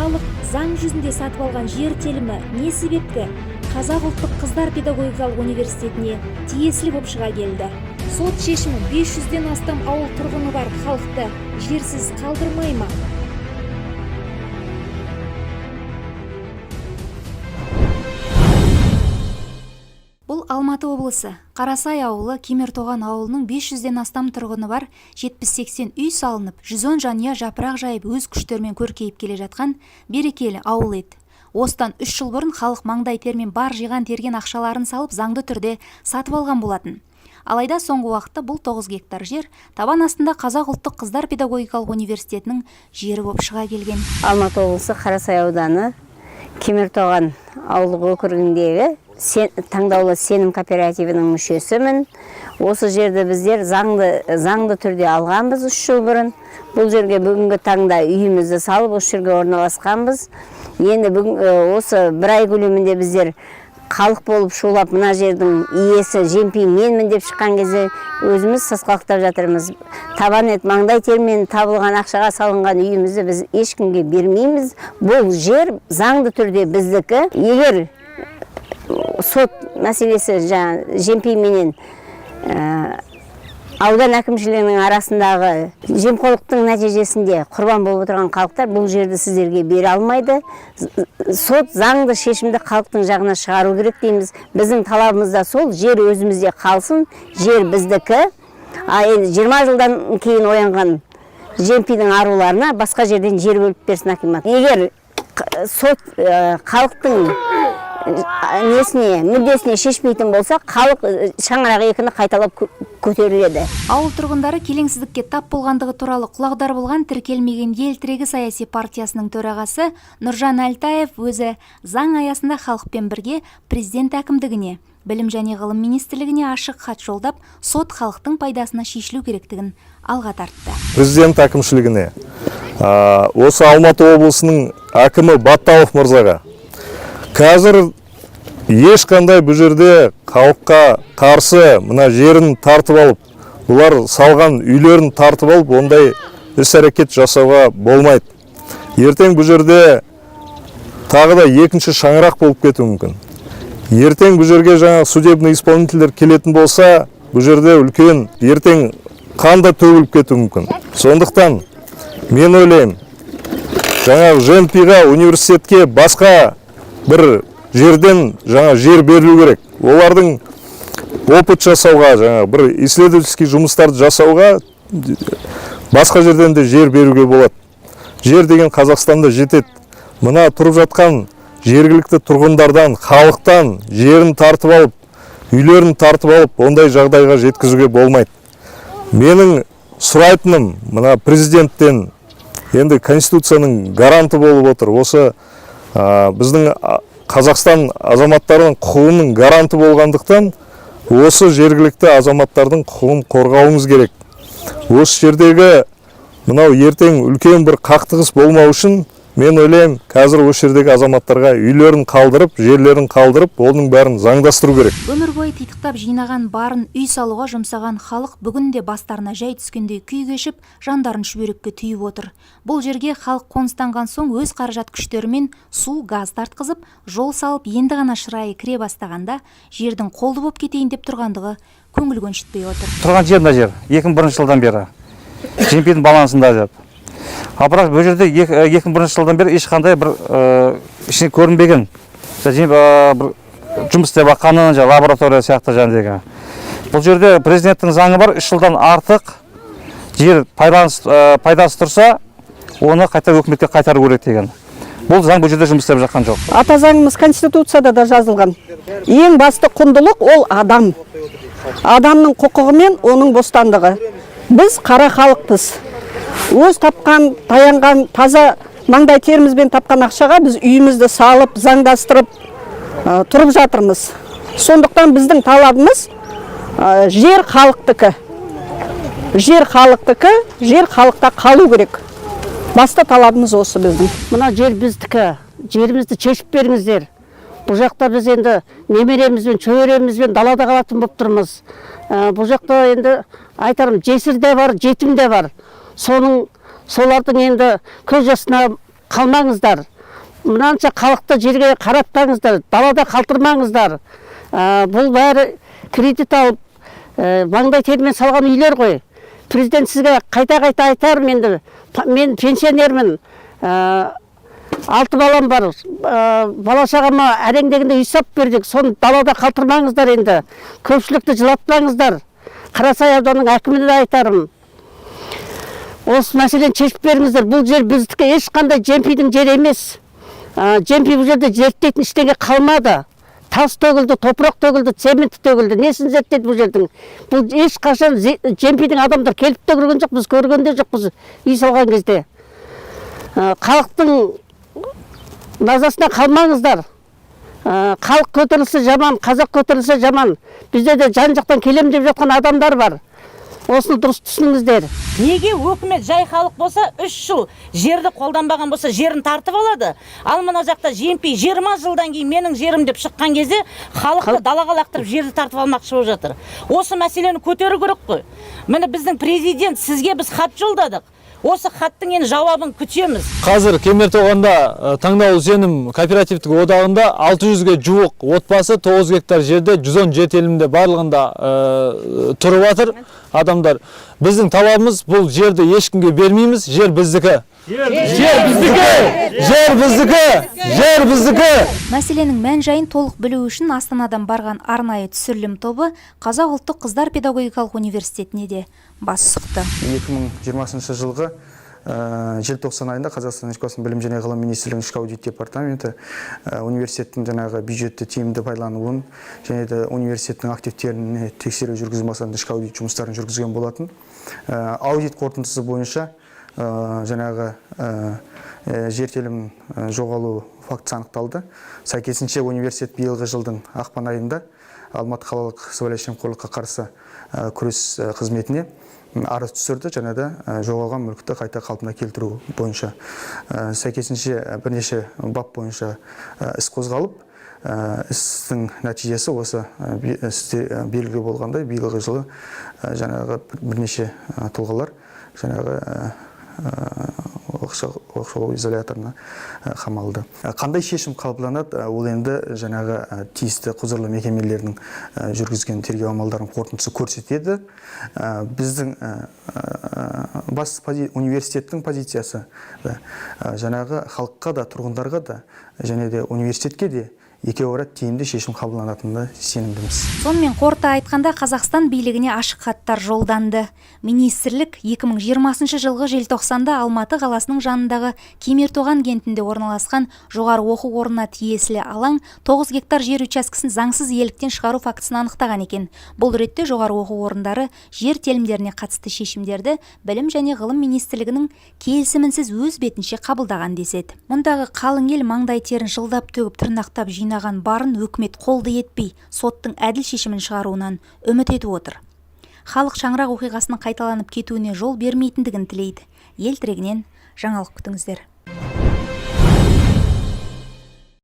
халық заң жүзінде сатып алған жер телімі не себепті Қазақ ұлттық қыздар педагогикалық университетіне тиесілі болып шыға келді? Сот шешімі 500-ден астам ауыл тұрғыны бар халықты жерсіз қалдырмай ма? Бұл Алматы облысы, Қарасай ауылы, Кемертоған ауылының 500-ден астам тұрғыны бар 70-80 үй салынып, 110 жанұя жапырақ жайып өз күштерімен көркейіп келе жатқан берекелі ауыл еді. Осыдан 3 жыл бұрын халық маңдай термен бар жиған терген ақшаларын салып заңды түрде сатып алған болатын. Алайда соңғы уақытта бұл 9 гектар жер табан астында Қазақ ұлттық қыздар педагогикалық университетінің жері болып шыға келген. Алматы облысы Қарасай ауданы Кемертоған ауылдық округіндегі таңдаулы сенім кооперативінің мүшесімін. Осы жерді біздер заңды түрде алғанбыз 3 жыл бұрын. Бұл жерге бүгінгі таңда үйімізді салып, осы жерге орналасқанбыз. Енді осы бір ай көлемінде біздер халық болып шулап, мына жердің иесі жемпей менмін деп шыққан кезде өзіміз сасқалақтап жатырмыз. Табан ет маңдай термен табылған ақшаға салынған үйімізді біз ешкімге бермейміз. Бұл жер заңды түрде біздікі. Егер сот мәселесі жемпей менен аудан әкімшілігінің арасындағы жемқорлықтың нәтижесінде құрбан болып отырған халықтар бұл жерді сіздерге бере алмайды. Сот заңды шешімді халықтың жағына шығару керек дейміз. Біздің талабымыз да сол, жер өзімізде қалсын, жер біздікі. 20 жылдан кейін оянған жемпейдің аруларына басқа жерден жер бөліп берсін акимат. Егер сот халықтың мүддесіне шешпейтін болса, халық шаңырақ екіні қайталап көтеріледі. Ауыл тұрғындары келеңсіздікке тап болғандығы туралы құлағдар болған тіркелмеген ел тірегі саяси партиясының төрағасы Нұржан Әлтаев өзі заң аясында халықпен бірге президент әкімдігіне, білім және ғылым министрлігіне ашық хат жолдап, сот халықтың пайдасына шешілу керектігін алға тартты. Президент әкімшілігіне, осы Алматы облысының әкімі Батталов мырзаға қазір ешқандай бұл жерде халыққа қарсы мына жерін тартып алып, бұлар салған үйлерін тартып алып, ондай іс-әрекет жасауға болмайды. Ертең бұл жерде тағы да екінші шаңырақ болып кетуі мүмкін. Ертең бұл жерге жаңа судебный исполнительдер келетін болса, бұл жерде үлкен ертең қанда төгіліп кетуі мүмкін. Сондықтан мен ойлаймын, жаңа жемпейға университетке басқа бір жерден жер берілу керек. Олардың опыт жасауға, бір исследовательский жұмыстарды жасауға басқа жерден де жер беруге болады. Жер деген Қазақстанда жетеді. Мына тұрып жатқан жергілікті тұрғындардан, халықтан жерін тартып алып, үйлерін тартып алып, ондай жағдайға жеткізуге болмайды. Менің сұрайтыным мына президенттен, енді Конституцияның гаранты болып отыр. Осы біздің Қазақстан азаматтарының құқығының гаранты болғандықтан, осы жергілікті азаматтардың құқығын қорғауымыз керек. Осы жердегі мынау ертең үлкен бір қақтығыс болмау үшін, мен ойлаймын, қазір осы жердегі азаматтарға үйлерін қалдырып, жерлерін қалдырып, оның бәрін заңдастыру керек. Өмір бойы титықтап жинаған барын үй салуға жұмсаған халық бүгінде бастарына жай түскендей күй кешіп, жандарын шүберекке түйіп отыр. Бұл жерге халық қоныстанған соң өз қаражат күштерімен су, газ тартқызып, жол салып, енді ғана шырайы кіре бастағанда, жердің қолды болып кетейін деп тұрғандығы көңіл көншітпей отыр. Тұрған жер мына жер 2001 жылдан бері жемпейдің балансында деп. Бірақ бұл жерде 2001 жылдан бері ешқандай бір ішіне көрінбеген жұмыс істеп жатқаны, лаборатория сияқты жаңағы. Бұл жерде президенттің заңы бар, 3 жылдан артық жер пайдасы тұрса, оны қайта өкіметке қайтару керек деген. Бұл заң бұл жерде жұмыс істеп жатқан жоқ. Ата заңымыз Конституцияда да жазылған. Ең басты құндылық ол адам. Адамның құқығы мен оның бостандығы. Біз қара халықпыз. Өз тапқан, таянған, таза маңдай терімізбен тапқан ақшаға біз үйімізді салып, заңдастырып тұрып жатырмыз. Сондықтан біздің талабымыз жер халықтікі. Жер халықтікі, жер халықта қалу керек. Басты талабымыз осы біздің. Мына жер біздікі, жерімізді шешіп беріңіздер. Бұл жақта біз енді немеремізбен, шөберемізбен далада қалатын болып тұрмыз. Бұл жақта енді айтарым, жесір де бар, жетім де бар. Солардың енді көз жасына қалмаңыздар. мынанша халықты жерге қаратпаңыздар, далада қалтырмаңыздар. Бұл бәрі кредит алып, маңдай термен салған үйлер ғой. Президент сізге қайта-қайта айтарым енді, мен пенсионермін, 6 балам бар, бала шағама әреңдегінде үй сап бердік, соны далада қалтырмаңыздар енді, көпшілікті жылатпаңыздар. Қарасай ауданының әкіміне де айтарым. Осы мәселені шешіп беріңіздер, бұл жер біздікі ешқандай жемпидің жері емес. Жемпи бұл жерде зерттейтін ештеңе қалмады. Тас төгілді, топырақ төгілді, цемент төгілді. Несін зерттейді бұл жердің? Бұл ешқашан жемпидің адамдар келіп те көрген жоқ, біз көрген де жоқпыз үй салған кезде. Халықтың назасына қалмаңыздар. Халық көтерілісі жаман, қазақ көтерілісі жаман. Бізде де жан жақтан келем деп жатқан адамдар бар. Осыны дұрыс түсініңіздер. Неге өкімет жай халық болса 3 жыл жерді қолданбаған болса жерін тартып алады. Ал мына жақта жемпи 20 жылдан кейін менің жерім деп шыққан кезде халықты далаға лақтырып жерді тартып алмақшы болып жатыр. Осы мәселені көтеру керек қой. Міне біздің президент сізге біз хат жолдадық. Осы хаттың енді жауабын күтеміз. Қазір Кемертоғанда таңдаулы сенім кооперативтік одағында 600-ге жуық отбасы 9 гектар жерде 110 жер телімінде барлығында тұрып жатыр адамдар. Біздің талабымыз бұл жерді ешкімге бермейміз, жер біздікі. Жер біздікі! Жер біздікі! Жер біздікі! Мәселенің мән-жайын толық білу үшін Астанадан барған арнайы түсірілім тобы Қазақ ұлттық қыздар педагогикалық университетіне де бас сұқты. 2020 жылғы желтоқсан айында Қазақстан Республикасының білім және ғылым министрлігінің ішкі аудит департаменті университеттің жаңағы бюджетті тиімді пайдалануын және де университеттің активтеріне тексеру жүргізу мақсатында ішкі аудит жұмыстарын жүргізген болатын. Аудит қорытындысы бойынша жаңағы жер телімінің жоғалу фактісі анықталды. Сәйкесінше университет биылғы жылдың ақпан айында Алматы қалалық сыбайлас жемқорлыққа қарсы күрес қызметіне арыз түсірді, және де жоғалған мүлікті қайта қалпына келтіру бойынша. Сәйкесінше бірнеше бап бойынша іс қозғалып, істің нәтижесі осы белгілі болғандай биылғы жылы жаңағы бірнеше тұлғалар жаңағы оқшаулау изоляторына қамалды. Қандай шешім қабылданады, ол енді жаңағы тиісті құзырлы мекемелердің жүргізген тергеу амалдарының қорытындысы көрсетеді. Біздің университеттің позициясы жаңағы халыққа да, тұрғындарға да, және де университетке де екеуара тиімді шешім қабылданатынына сенімдіміз. Сонымен қорыта айтқанда Қазақстан билігіне ашық хаттар жолданды. Министрлік 2020 жылғы желтоқсанда Алматы қаласының жанындағы Кемертоған кентінде орналасқан жоғары оқу орнына тиесілі алаң 9 гектар жер учаскесін заңсыз иеліктен шығару фактісін анықтаған екен. Бұл ретте жоғары оқу орындары жер телімдеріне қатысты шешімдерді Білім және ғылым министрлігінің келісімінсіз өз бетінше қабылдаған деседі. Мұндағы қалың ел маңдай терін жылдап төгіп тырнақтап жинаған барын өкімет қолды етпей, соттың әділ шешімін шығаруынан үміт етіп отыр. Халық шаңырақ оқиғасының қайталанып кетуіне жол бермейтіндігін тілейді. Ел тірегінен жаңалық күтіңіздер.